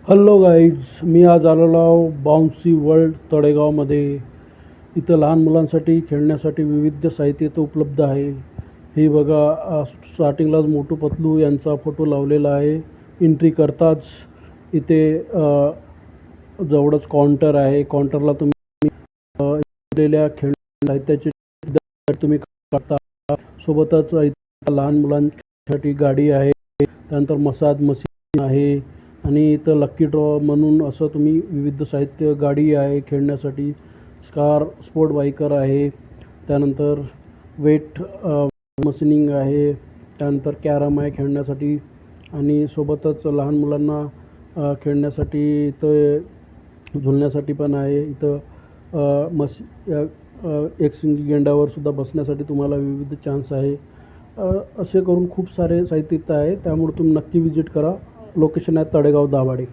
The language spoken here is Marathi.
हॅलो गाईज, मी आज आलेलो आहो बाउन्सी वर्ल्ड तळेगावमध्ये. इथं लहान मुलांसाठी खेळण्यासाठी विविध साहित्य इथं उपलब्ध आहे. हे बघा, स्टार्टिंगलाच मोटू पतलू यांचा फोटो लावलेला आहे. एंट्री करताच इथे जवळच काउंटर आहे. काउंटरला तुम्ही दिलेल्या खेळण्या साहित्याचे तुम्ही करता. सोबतच इथं लहान मुलांसाठी गाडी आहे, त्यानंतर मसाज मशीन आहे आणि इथं लक्की ड्रॉ म्हणून असं तुम्ही विविध साहित्य, गाडी आहे खेळण्यासाठी, कार स्पोर्ट बाईकर आहे, त्यानंतर वेट मशीनिंग आहे, त्यानंतर कॅरम आहे खेळण्यासाठी आणि सोबतच लहान मुलांना खेळण्यासाठी इथं झुलण्यासाठी पण आहे. इथं एकशिंगी गेंड्यावर सुद्धा बसण्यासाठी तुम्हाला विविध चान्स आहे. असे करून खूप सारे साहित्य इथं आहे, त्यामुळे तुम्ही नक्की विजिट करा. लोकेशन आहे तळेगाव दाभाडे.